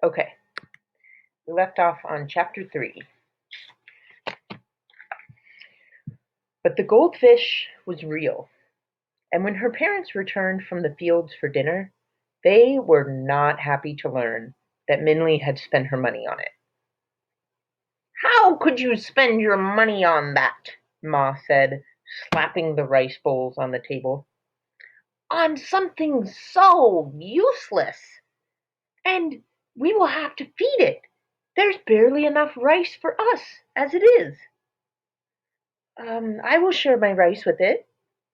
Okay, we left off on chapter 3. But the goldfish was real, and when her parents returned from the fields for dinner, they were not happy to learn that Minley had spent her money on it. "How could you spend your money on that?" Ma said, slapping the rice bowls on the table. "On something so useless. And we will have to feed it. There's barely enough rice for us as it is." I will share my rice with it,"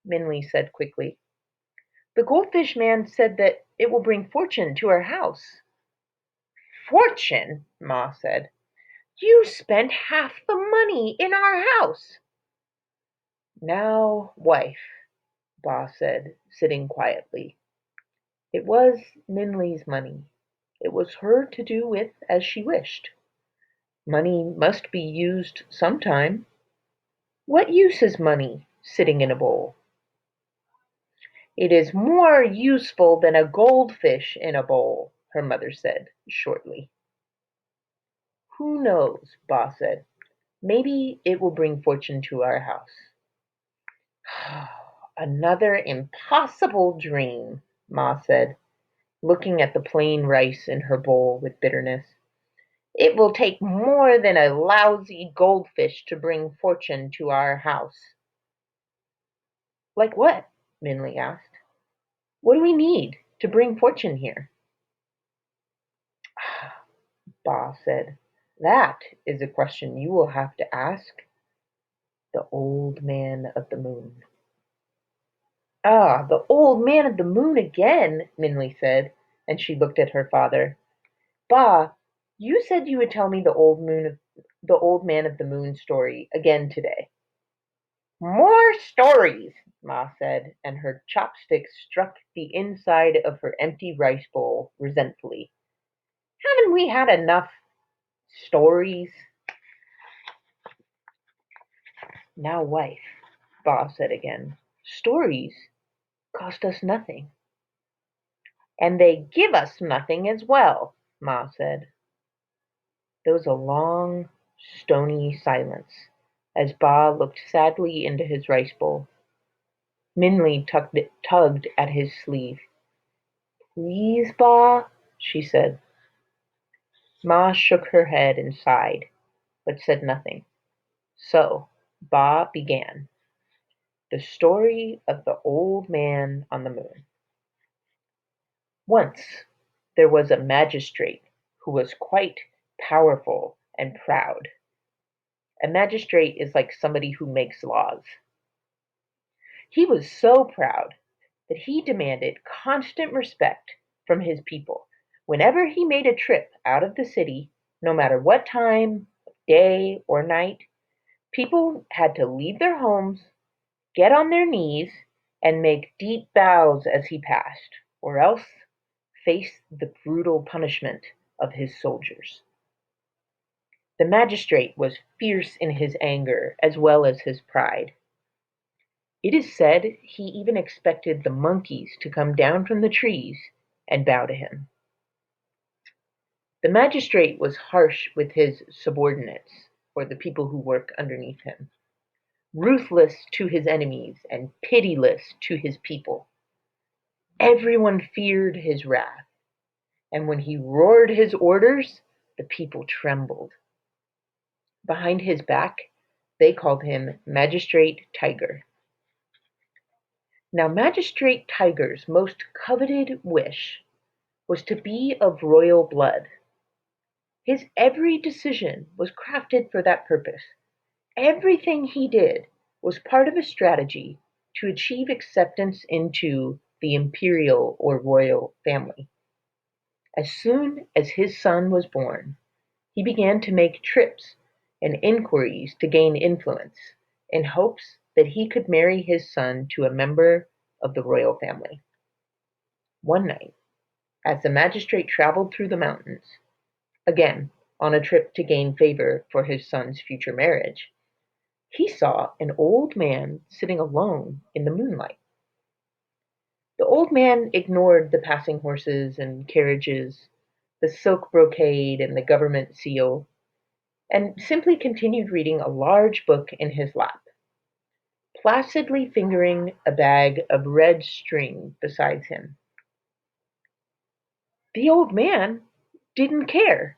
Minley said quickly. "The goldfish man said that it will bring fortune to our house." "Fortune?" Ma said. "You spent half the money in our house." "Now, wife," Ba said, sitting quietly. "It was Minley's money. It was her to do with as she wished. Money must be used sometime. What use is money sitting in a bowl?" "It is more useful than a goldfish in a bowl," her mother said shortly. "Who knows?" Ba said. "Maybe it will bring fortune to our house." "Another impossible dream," Ma said, looking at the plain rice in her bowl with bitterness. "It will take more than a lousy goldfish to bring fortune to our house." "Like what?" Minley asked. "What do we need to bring fortune here?" Ba said. "That is a question you will have to ask the Old Man of the Moon." "Ah, the Old Man of the Moon again," Minley said, and she looked at her father. "Ba, you said you would tell me the Old Man of the Moon story again today." "More stories," Ma said, and her chopsticks struck the inside of her empty rice bowl resentfully. "Haven't we had enough stories?" "Now, wife," Ba said again, "stories cost us nothing." "And they give us nothing as well," Ma said. There was a long, stony silence as Ba looked sadly into his rice bowl. Minley tugged at his sleeve. "Please, Ba," she said. Ma shook her head and sighed, but said nothing. So Ba began. The Story of the Old Man on the Moon. Once there was a magistrate who was quite powerful and proud. A magistrate is like somebody who makes laws. He was so proud that he demanded constant respect from his people. Whenever he made a trip out of the city, no matter what time, day, or night, people had to leave their homes, get on their knees, and make deep bows as he passed, or else face the brutal punishment of his soldiers. The magistrate was fierce in his anger as well as his pride. It is said he even expected the monkeys to come down from the trees and bow to him. The magistrate was harsh with his subordinates, or the people who work underneath him, ruthless to his enemies and pitiless to his people. Everyone feared his wrath, and when he roared his orders, the people trembled. Behind his back, they called him Magistrate Tiger. Now Magistrate Tiger's most coveted wish was to be of royal blood. His every decision was crafted for that purpose. Everything he did was part of a strategy to achieve acceptance into the imperial or royal family. As soon as his son was born, he began to make trips and inquiries to gain influence, in hopes that he could marry his son to a member of the royal family. One night, as the magistrate traveled through the mountains, again on a trip to gain favor for his son's future marriage, he saw an old man sitting alone in the moonlight. The old man ignored the passing horses and carriages, the silk brocade and the government seal, and simply continued reading a large book in his lap, placidly fingering a bag of red string beside him. The old man didn't care,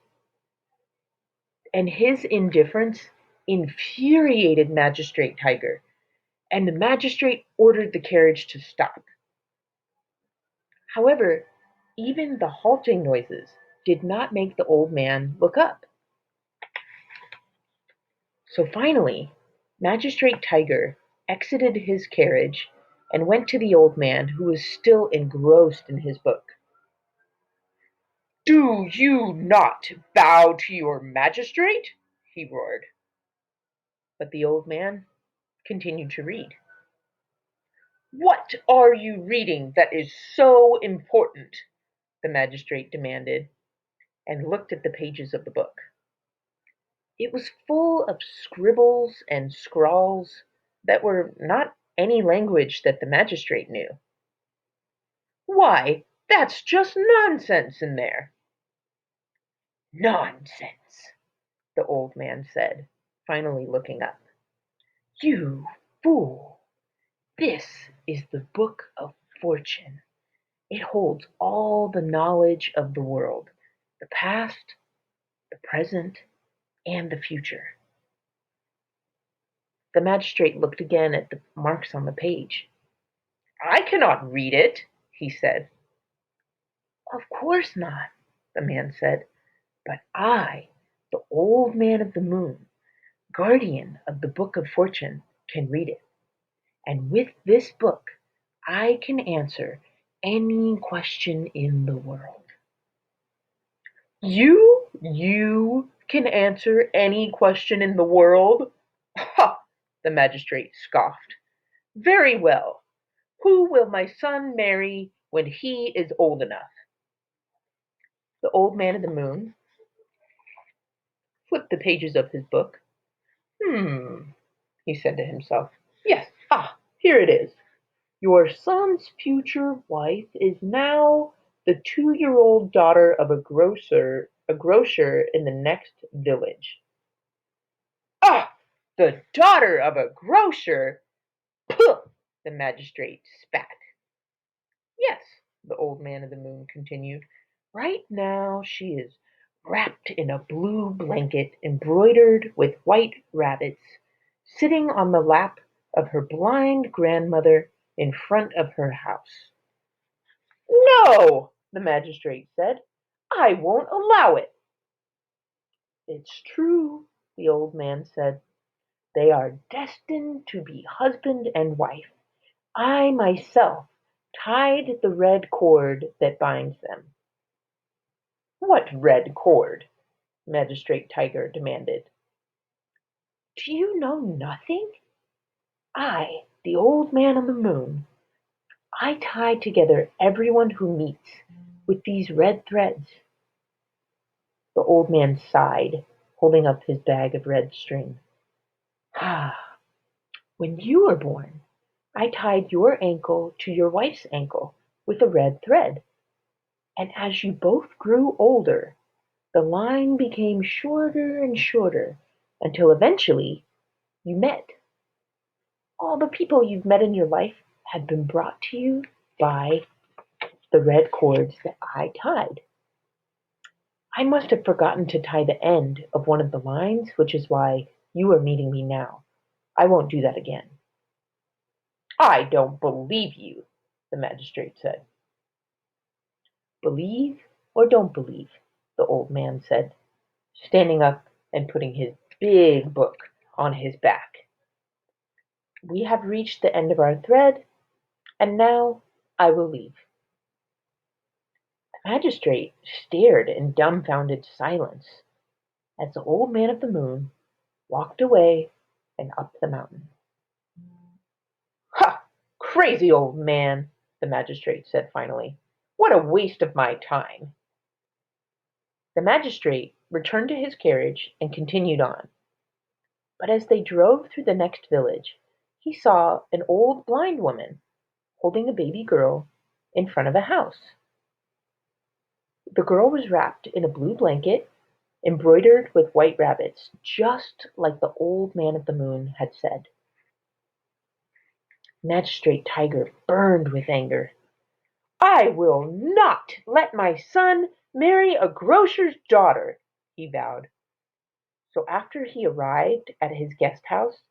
and his indifference infuriated Magistrate Tiger, and the magistrate ordered the carriage to stop. However, even the halting noises did not make the old man look up. So finally, Magistrate Tiger exited his carriage and went to the old man, who was still engrossed in his book. "Do you not bow to your magistrate?" he roared. But the old man continued to read. "What are you reading that is so important?" the magistrate demanded, and looked at the pages of the book. It was full of scribbles and scrawls that were not any language that the magistrate knew. "Why, that's just nonsense in there." "Nonsense," the old man said, finally looking up. "You fool! This is the Book of Fortune. It holds all the knowledge of the world, the past, the present, and the future." The magistrate looked again at the marks on the page. "I cannot read it," he said. "Of course not," the man said, "but I, the Old Man of the Moon, guardian of the Book of Fortune, can read it. And with this book I can answer any question in the world." You can answer any question in the world? Ha! The magistrate scoffed. "Very well. Who will my son marry when he is old enough?" The old man of the moon flipped the pages of his book. He said to himself. "Yes, here it is. Your son's future wife is now the 2-year-old daughter of a grocer in the next village." "Ah, the daughter of a grocer! Pooh!" the magistrate spat. "Yes," the old man of the moon continued, "right now she is wrapped in a blue blanket embroidered with white rabbits, sitting on the lap of her blind grandmother in front of her house." "No," the magistrate said, "I won't allow it." "It's true," the old man said. "They are destined to be husband and wife. I myself tied the red cord that binds them." "What red cord?" Magistrate Tiger demanded. "Do you know nothing? I, the Old Man of the Moon, I tie together everyone who meets with these red threads." The old man sighed, holding up his bag of red string. "Ah, when you were born, I tied your ankle to your wife's ankle with a red thread, and as you both grew older, the line became shorter and shorter until eventually you met. All the people you've met in your life had been brought to you by the red cords that I tied. I must have forgotten to tie the end of one of the lines, which is why you are meeting me now. I won't do that again." "I don't believe you," the magistrate said. "Believe or don't believe," the old man said, standing up and putting his big book on his back. "We have reached the end of our thread, and now I will leave." The magistrate stared in dumbfounded silence as the old man of the moon walked away and up the mountain. "Ha! Crazy old man," the magistrate said finally. "What a waste of my time." The magistrate returned to his carriage and continued on. But as they drove through the next village, he saw an old blind woman holding a baby girl in front of a house. The girl was wrapped in a blue blanket, embroidered with white rabbits, just like the old man of the moon had said. Magistrate Tiger burned with anger. "I will not let my son marry a grocer's daughter," he vowed. So after he arrived at his guest house,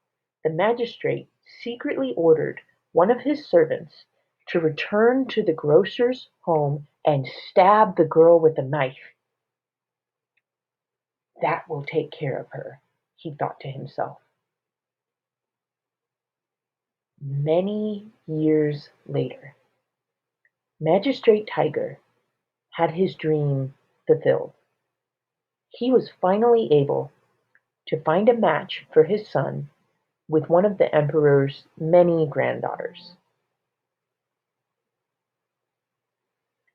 the magistrate secretly ordered one of his servants to return to the grocer's home and stab the girl with a knife. "That will take care of her," he thought to himself. Many years later, Magistrate Tiger had his dream fulfilled. He was finally able to find a match for his son with one of the emperor's many granddaughters.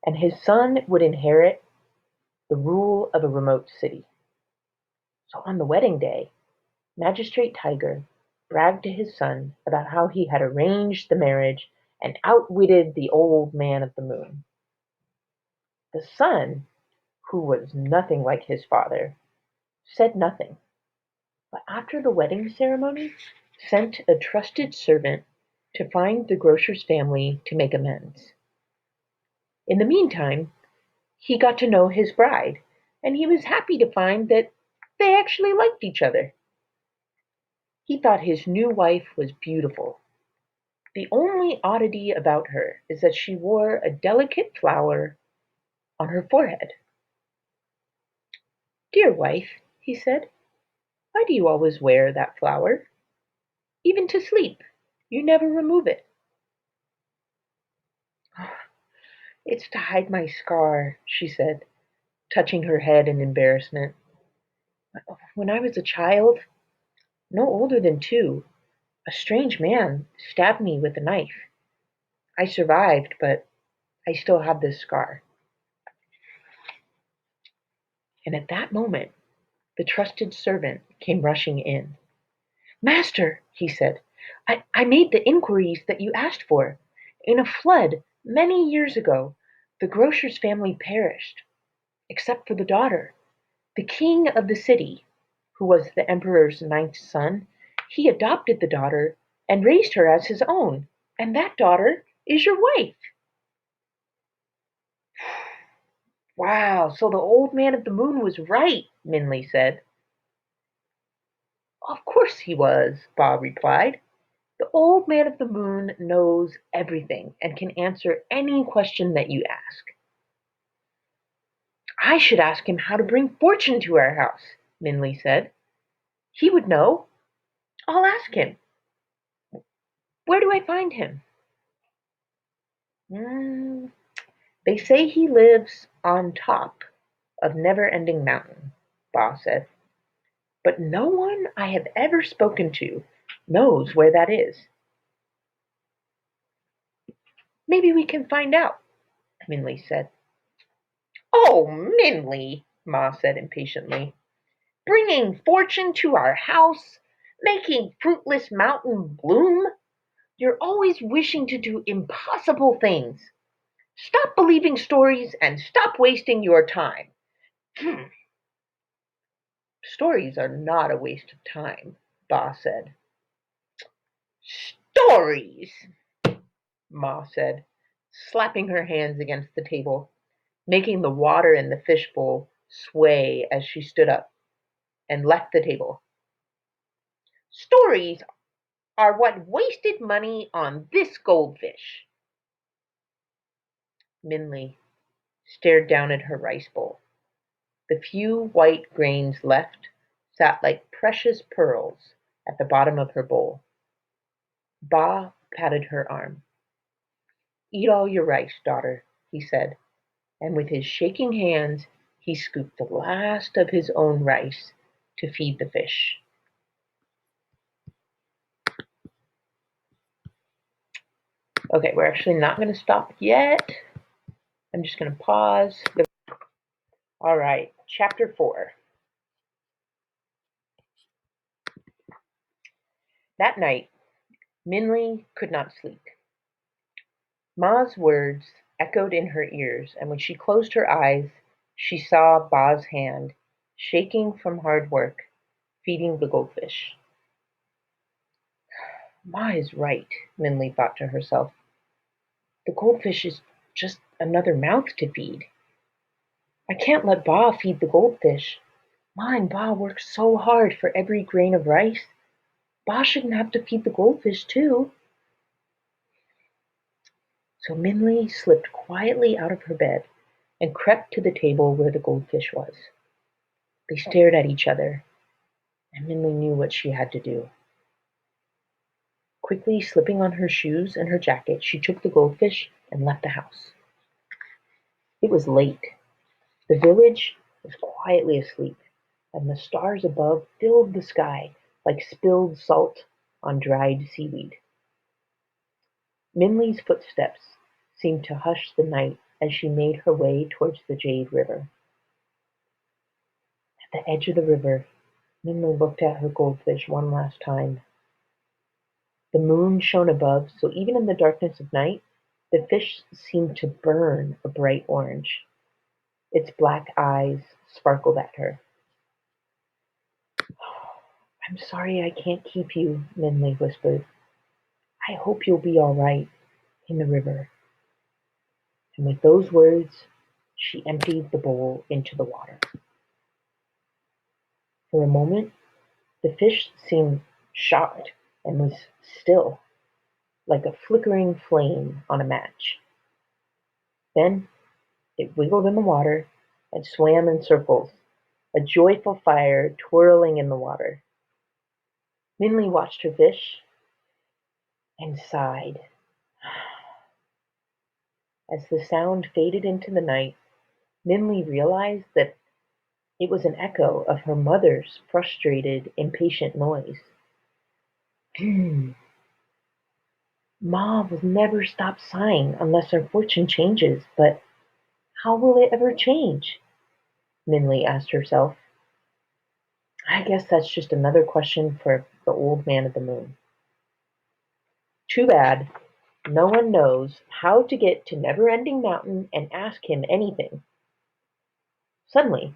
And his son would inherit the rule of a remote city. So on the wedding day, Magistrate Tiger bragged to his son about how he had arranged the marriage and outwitted the old man of the moon. The son, who was nothing like his father, said nothing, but after the wedding ceremony, sent a trusted servant to find the grocer's family to make amends. In the meantime, he got to know his bride, and he was happy to find that they actually liked each other. He thought his new wife was beautiful. The only oddity about her is that she wore a delicate flower on her forehead. "Dear wife," he said, "why do you always wear that flower? Even to sleep, you never remove it." "It's to hide my scar," she said, touching her head in embarrassment. "When I was a child, no older than 2, a strange man stabbed me with a knife. I survived, but I still have this scar." And at that moment, the trusted servant came rushing in. "Master," he said, I made the inquiries that you asked for. In a flood many years ago, the grocer's family perished, except for the daughter. The king of the city, who was the emperor's 9th son, he adopted the daughter and raised her as his own. And that daughter is your wife." "Wow, so the old man of the moon was right," Minley said. "Of course he was," Ba replied. "The old man of the moon knows everything and can answer any question that you ask." "I should ask him how to bring fortune to our house," Minley said. "He would know. I'll ask him. Where do I find him?" "Mm, they say he lives on top of Never-Ending Mountain," Ba said. "But no one I have ever spoken to knows where that is." "Maybe we can find out," Minley said. "Oh, Minley," Ma said impatiently. "Bringing fortune to our house, making Fruitless Mountain bloom. You're always wishing to do impossible things. Stop believing stories and stop wasting your time." "Stories are not a waste of time," Ba said. "Stories," Ma said, slapping her hands against the table, making the water in the fishbowl sway as she stood up and left the table. "Stories are what wasted money on this goldfish." Minley stared down at her rice bowl. The few white grains left sat like precious pearls at the bottom of her bowl. Ba patted her arm. "Eat all your rice, daughter," he said, and with his shaking hands he scooped the last of his own rice to feed the fish. Okay, we're actually not going to stop yet. I'm just going to pause. All right, chapter 4. That night, Minley could not sleep. Ma's words echoed in her ears, and when she closed her eyes, She saw Ba's hand, shaking from hard work, feeding the goldfish. Ma is right, Minli thought to herself. The goldfish is just another mouth to feed. I can't let Ba feed the goldfish. Ma and Ba work so hard for every grain of rice. Ba shouldn't have to feed the goldfish too. So Minli slipped quietly out of her bed and crept to the table where the goldfish was. They stared at each other, and Minli knew what she had to do. Quickly slipping on her shoes and her jacket, she took the goldfish and left the house. It was late. The village was quietly asleep, and the stars above filled the sky like spilled salt on dried seaweed. Minli's footsteps seemed to hush the night as she made her way towards the Jade River. At the edge of the river, Minli looked at her goldfish one last time. The moon shone above, so even in the darkness of night, the fish seemed to burn a bright orange. Its black eyes sparkled at her. I'm sorry I can't keep you, Minli whispered. I hope you'll be all right in the river. And with those words, she emptied the bowl into the water. For a moment, the fish seemed shocked and was still, like a flickering flame on a match. Then it wiggled in the water and swam in circles, a joyful fire twirling in the water. Minli watched her fish and sighed. As the sound faded into the night, Minli realized that it was an echo of her mother's frustrated, impatient noise. Ma will never stop sighing unless our fortune changes, but how will it ever change? Minli asked herself. I guess that's just another question for the old man of the moon. Too bad. No one knows how to get to Never Ending Mountain and ask him anything. Suddenly,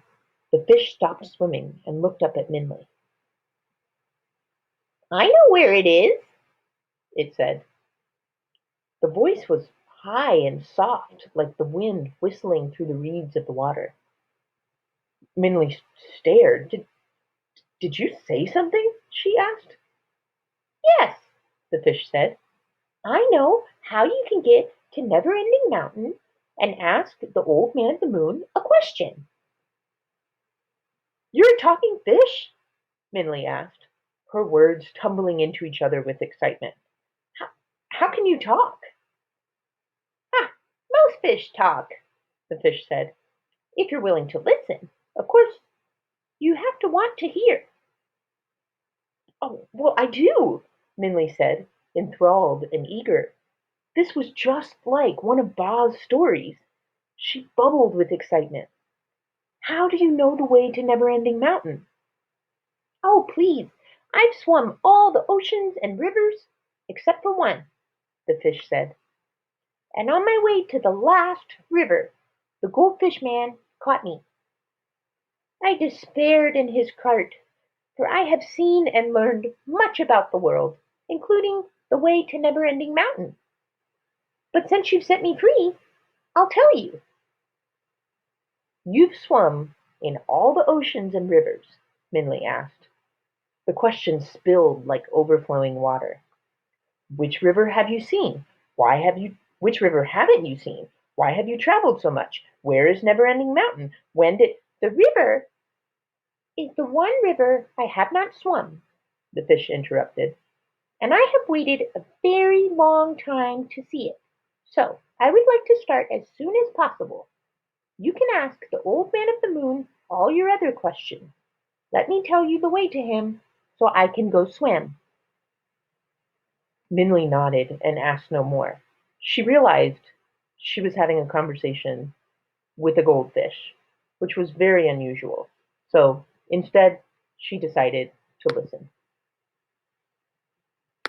the fish stopped swimming and looked up at Minli. I know where it is, it said. The voice was high and soft, like the wind whistling through the reeds of the water. Minli stared. Did you say something? She asked. Yes, the fish said. I know how you can get to Never Ending Mountain and ask the old man of the moon a question. You're a talking fish? Minli asked, her words tumbling into each other with excitement. How can you talk? Ah, most fish talk, the fish said. If you're willing to listen. Of course, you have to want to hear. Oh, well, I do, Minli said, enthralled and eager. This was just like one of Ba's stories. She bubbled with excitement. How do you know the way to Never Ending Mountain? Oh, please, I've swum all the oceans and rivers except for one, the fish said. And on my way to the last river, the goldfish man caught me. I despaired in his cart, for I have seen and learned much about the world, including the way to Never Ending Mountain. But since you've set me free, I'll tell you. You've swum in all the oceans and rivers, Minli asked. The question spilled like overflowing water. Which river have you seen? Which river haven't you seen? Why have you traveled so much? Where is Never Ending Mountain? When did the river is the one river I have not swum, the fish interrupted, and I have waited a very long time to see it. So I would like to start as soon as possible. You can ask the old man of the moon all your other questions. Let me tell you the way to him so I can go swim. Minli nodded and asked no more. She realized she was having a conversation with a goldfish, which was very unusual. So instead, she decided to listen.